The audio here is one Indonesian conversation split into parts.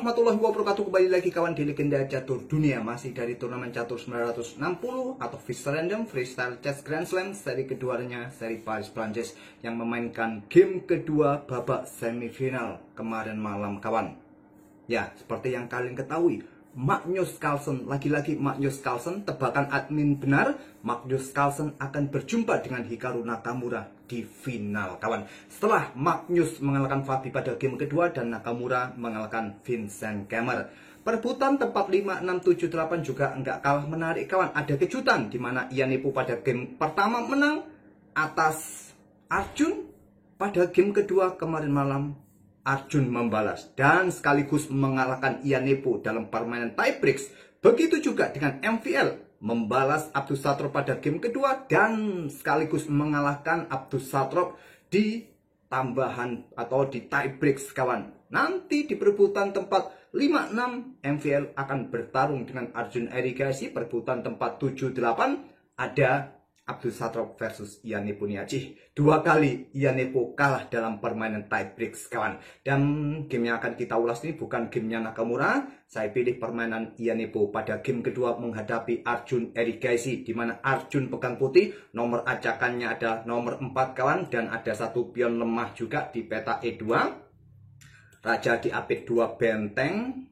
warahmatullahi wabarakatuh. Kembali lagi kawan di Legenda Catur Dunia. Masih dari turnamen catur 960 atau Fish Random Freestyle Chess Grand Slam seri keduanya, seri Paris Prancis, yang memainkan game kedua babak semifinal kemarin malam kawan. Ya, seperti yang kalian ketahui, Magnus Carlsen, lagi-lagi Magnus Carlsen, tebakan admin benar, Magnus Carlsen akan berjumpa dengan Hikaru Nakamura di final kawan. Setelah Magnus mengalahkan Fabi pada game kedua dan Nakamura mengalahkan Vincent Kemmer. Perebutan tempat 5, 6, 7, 8 juga enggak kalah menarik kawan. Ada kejutan di mana Ianipo pada game pertama menang atas Arjun. Pada game kedua kemarin malam Arjun membalas dan sekaligus mengalahkan Ianipo dalam permainan tiebreaks. Begitu juga dengan MVL, membalas Abdus Satrov pada game kedua dan sekaligus mengalahkan Abdus Satrov di tambahan atau di tiebreaks kawan. Nanti di perebutan tempat 5-6 MVL akan bertarung dengan Arjun Erigaisi. Perebutan tempat 7-8 ada Abdus Satrov versus Ianipo Niaci. Dua kali Ianipo kalah dalam permainan tiebreaks kawan. Dan game yang akan kita ulas ini bukan gamenya Nakamura. Saya pilih permainan Ianipo pada game kedua menghadapi Arjun Erigaisi, di mana Arjun pegang putih. Nomor acakannya ada nomor 4 kawan, dan ada satu pion lemah juga di peta E2. Raja diapit 2 benteng.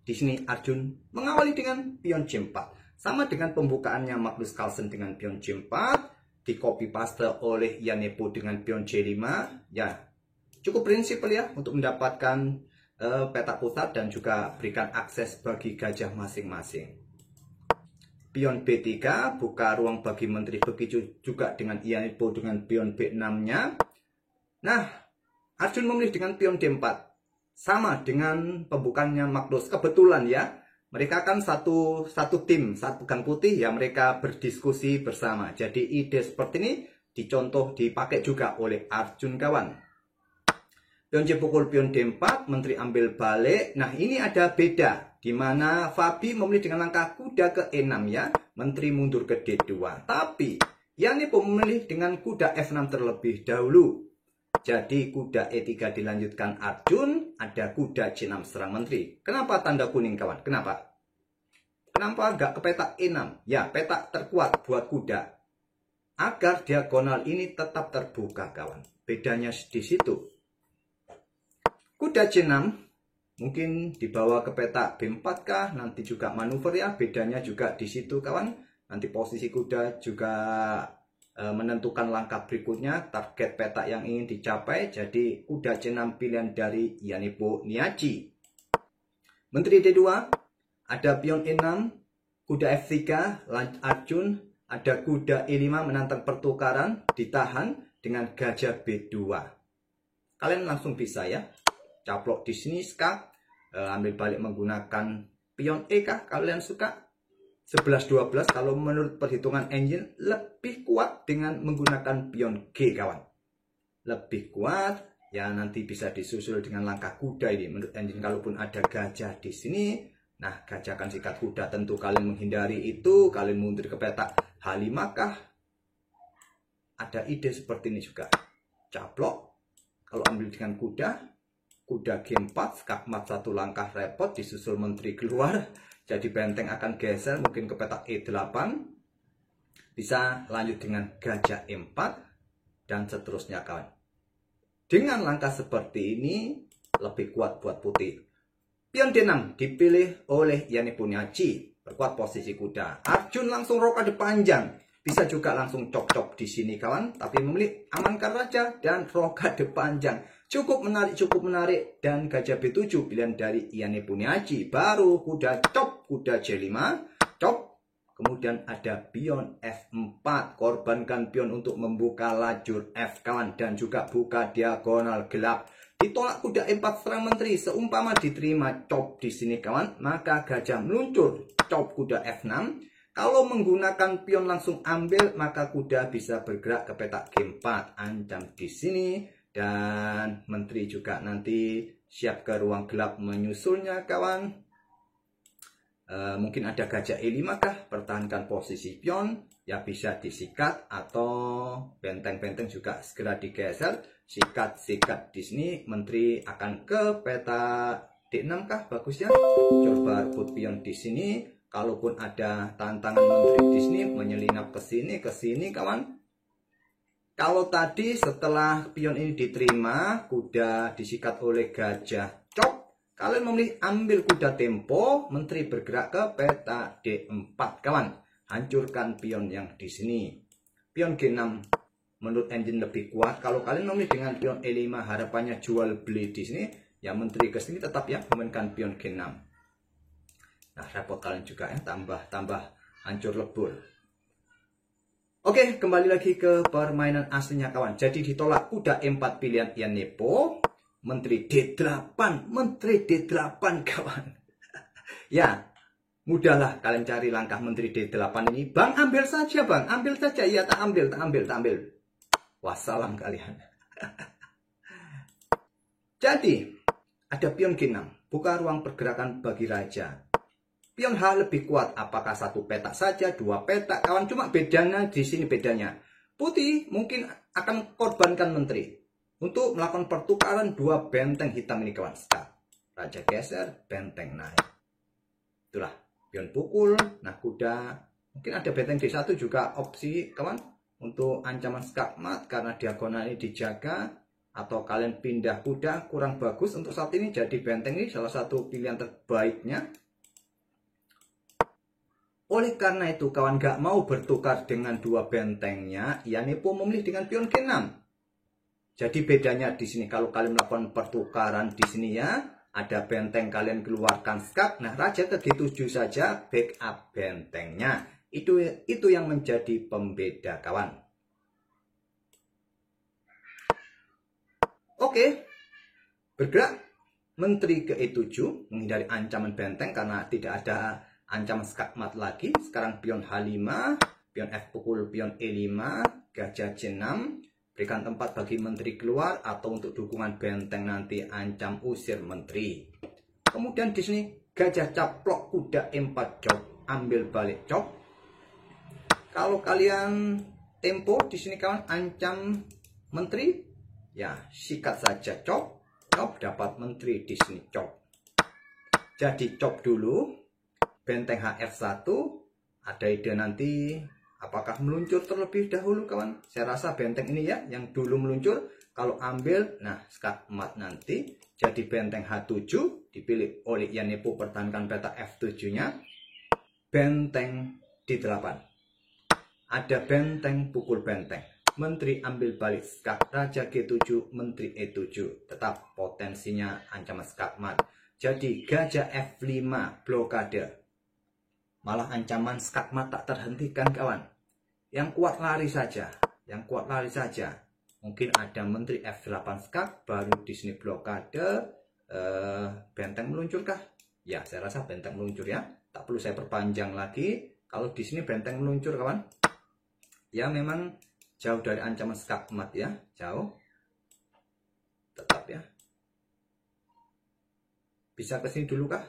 Di sini Arjun mengawali dengan pion C4. Sama dengan pembukaannya Magnus Carlsen dengan pion C4, di copy paste oleh Ianipo dengan pion C5. Ya, cukup prinsipil ya untuk mendapatkan peta pusat dan juga berikan akses bagi gajah masing-masing. Pion B3 buka ruang bagi menteri, begitu juga dengan Ianipo dengan pion B6-nya. Nah, Arjun memilih dengan pion D4. Sama dengan pembukaannya Magnus, kebetulan ya. Mereka kan satu tim, saat pegang putih ya mereka berdiskusi bersama. Jadi ide seperti ini dicontoh dipakai juga oleh Arjun kawan. Pion C pukul pion D4, menteri ambil balik. Nah ini ada beda, di mana Fabi memilih dengan langkah kuda ke E6 ya. Menteri mundur ke D2. Tapi Ianipo memilih dengan kuda F6 terlebih dahulu. Jadi kuda E3 dilanjutkan Arjun, ada kuda C6 serang menteri. Kenapa tanda kuning kawan? Kenapa? Kenapa nggak ke peta E6? Ya, peta terkuat buat kuda. Agar diagonal ini tetap terbuka kawan. Bedanya di situ. Kuda C6 mungkin dibawa ke peta B4 kah? Nanti juga manuver ya. Bedanya juga di situ kawan. Nanti posisi kuda juga menentukan langkah berikutnya, target peta yang ingin dicapai. Jadi kuda C6 pilihan dari Ianipo Niaci. Menteri D2, ada pion E6, kuda F3 lanjut Arjun, ada kuda E5 menantang pertukaran, ditahan dengan gajah B2. Kalian langsung bisa ya caplok di sini skak, ambil balik menggunakan pion E kah kalian suka? 11-12 kalau menurut perhitungan engine lebih kuat dengan menggunakan pion G kawan. Lebih kuat ya, nanti bisa disusul dengan langkah kuda ini menurut engine. Kalaupun ada gajah di sini, nah gajah akan sikat kuda, tentu kalian menghindari itu. Kalian mundur ke peta H5 kah? Ada ide seperti ini juga. Caplok kalau ambil dengan kuda, kuda G4, skakmat satu langkah repot, disusul menteri keluar. Jadi benteng akan geser mungkin ke peta E8. Bisa lanjut dengan gajah E4 dan seterusnya kawan. Dengan langkah seperti ini lebih kuat buat putih. Pion D6 dipilih oleh Ianipo Niaci, perkuat posisi kuda. Arjun langsung rokade panjang. Bisa juga langsung cok-cok di sini kawan, tapi memilih amankan raja dan rokade panjang. Cukup menarik dan gajah B7 pilihan dari Ianipo Niaci. Baru kuda cop, kuda C5, cop. Kemudian ada pion F4, korbankan pion untuk membuka lajur F kawan, dan juga buka diagonal gelap. Ditolak kuda E4 serang menteri, seumpama diterima cop di sini kawan, maka gajah meluncur, cop kuda F6. Kalau menggunakan pion langsung ambil, maka kuda bisa bergerak ke peta G4, ancam di sini. Dan menteri juga nanti siap ke ruang gelap menyusulnya kawan. Mungkin ada gajah E5 kah, pertahankan posisi pion, ya bisa disikat atau benteng-benteng juga segera digeser. Sikat di sini, menteri akan ke peta D6 kah bagusnya? Coba rebut pion di sini. Kalaupun ada tantangan menteri di sini menyelinap ke sini kawan. Kalau tadi setelah pion ini diterima, kuda disikat oleh gajah cop, kalian memilih ambil kuda tempo, menteri bergerak ke peta D4 kawan. Hancurkan pion yang di sini. Pion G6 menurut engine lebih kuat. Kalau kalian memilih dengan pion E5 harapannya jual beli di sini, ya menteri ke sini tetap ya memainkan pion G6. Nah, repot kalian juga ya, tambah hancur lebur. Oke, kembali lagi ke permainan aslinya kawan. Jadi ditolak kuda E4 pilihan Ian Nepo, menteri D8, menteri D8 kawan. Ya, mudahlah kalian cari langkah menteri D8 ini. Bang, ambil saja bang, ambil saja. Ya, tak ambil. Wassalam kalian. Jadi, ada pion G6, buka ruang pergerakan bagi raja. Pion H lebih kuat, apakah satu petak saja, dua petak, kawan. Cuma bedanya di sini bedanya. Putih mungkin akan korbankan menteri untuk melakukan pertukaran dua benteng hitam ini kawan. Raja geser, benteng naik. Itulah pion pukul. Nah, kuda mungkin ada benteng D1 juga opsi kawan untuk ancaman skakmat karena diagonal ini dijaga. Atau kalian pindah kuda kurang bagus untuk saat ini, jadi benteng ini salah satu pilihan terbaiknya. Oleh karena itu kawan gak mau bertukar dengan dua bentengnya, Ian Nepo memilih dengan pion G6. Jadi bedanya di sini kalau kalian melakukan pertukaran di sini ya, ada benteng kalian keluarkan skak, nah raja ke G7 saja backup bentengnya. Itu yang menjadi pembeda kawan. Oke, bergerak menteri ke E7 menghindari ancaman benteng karena tidak ada ancaman skakmat lagi. Sekarang pion H5, pion F pukul pion E5, gajah C6. Berikan tempat bagi menteri keluar atau untuk dukungan benteng nanti ancam usir menteri. Kemudian di sini gajah caplok kuda E4 cop, ambil balik cop. Kalau kalian tempo di sini kawan ancam menteri. Ya, sikat saja cop, dapat menteri di sini cop. Jadi cop dulu, benteng HF1, ada ide nanti apakah meluncur terlebih dahulu kawan. Saya rasa benteng ini ya yang dulu meluncur. Kalau ambil, nah skakmat nanti. Jadi benteng H7 dipilih oleh Ian Nepo pertahankan peta F7-nya. Benteng D8. Ada benteng pukul benteng. Menteri ambil balik skak, raja G7, menteri E7. Tetap potensinya ancaman skakmat. Jadi gajah F5 blokade. Malah ancaman skakmat tak terhentikan kawan. Yang kuat lari saja. Mungkin ada menteri F8 skak, baru di sini blokade. Benteng meluncurkah? Ya, saya rasa benteng meluncur ya. Tak perlu saya perpanjang lagi. Kalau di sini benteng meluncur kawan. Ya memang jauh dari ancaman skakmat ya, jauh. Tetap ya. Bisa ke sini dulu kah?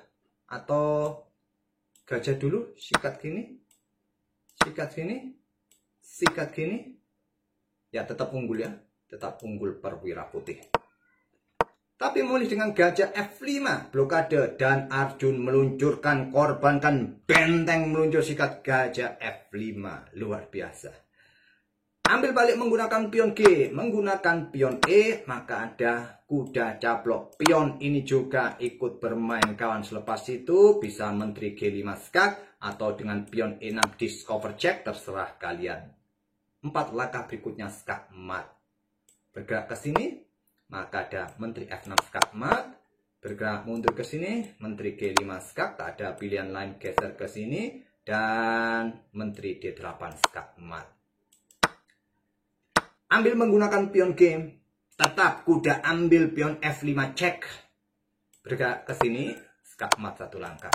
Atau gajah dulu, sikat gini. Sikat gini. Ya tetap unggul ya. Tetap unggul perwira putih. Tapi mulai dengan gajah F5 blokade dan Arjun meluncurkan korbankan benteng meluncur sikat gajah F5. Luar biasa. Ambil balik menggunakan pion G, menggunakan pion E, maka ada kuda caplok. Pion ini juga ikut bermain kawan. Selepas itu bisa menteri G5 skak atau dengan pion E6 discover check, terserah kalian. 4 langkah berikutnya skak mat. Bergerak ke sini, maka ada menteri F6 skak mat. Bergerak mundur ke sini, menteri G5 skak, tak ada pilihan lain geser ke sini, dan menteri D8 skak mat. Ambil menggunakan pion G, tetap kuda ambil pion F5 cek. Bergerak ke sini, skakmat satu langkah.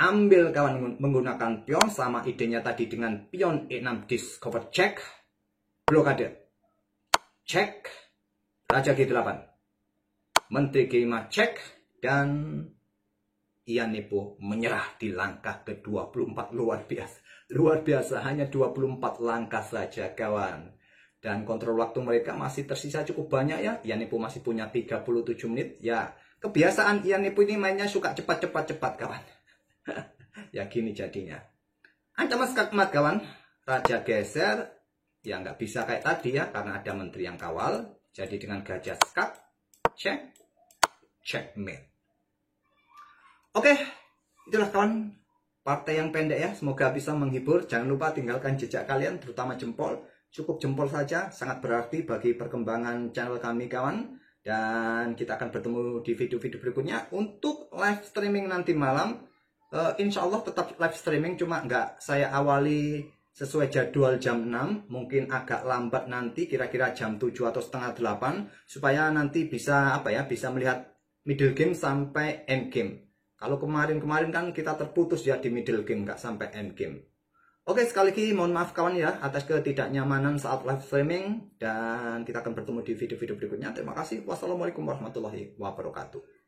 Ambil kawan menggunakan pion sama idenya tadi dengan pion E6 discover cek. Blokade. Cek. Raja G8. Menteri G5 cek. Dan Ian Nepo menyerah di langkah ke-24. Luar biasa. Luar biasa, hanya 24 langkah saja kawan. Dan kontrol waktu mereka masih tersisa cukup banyak ya. Ian Nepo masih punya 37 menit. Ya, kebiasaan Ian Nipu ini mainnya suka cepat kawan. Ya gini jadinya. Ancaman skakmat kawan. Raja geser. Ya nggak bisa kayak tadi ya, karena ada menteri yang kawal. Jadi dengan gajah skak. Checkmate. Oke, itulah kawan. Partai yang pendek ya, semoga bisa menghibur. Jangan lupa tinggalkan jejak kalian, terutama jempol. Cukup jempol saja, sangat berarti bagi perkembangan channel kami kawan. Dan kita akan bertemu di video-video berikutnya. Untuk live streaming nanti malam, insya Allah tetap live streaming, cuma nggak saya awali sesuai jadwal jam 6. Mungkin agak lambat nanti, kira-kira jam 7 atau setengah 8. Supaya nanti bisa bisa melihat middle game sampai end game. Kalau kemarin kan kita terputus ya di middle game, nggak sampai end game. Oke, sekali lagi mohon maaf kawan ya atas ketidaknyamanan saat live streaming. Dan kita akan bertemu di video-video berikutnya. Terima kasih. Wassalamualaikum warahmatullahi wabarakatuh.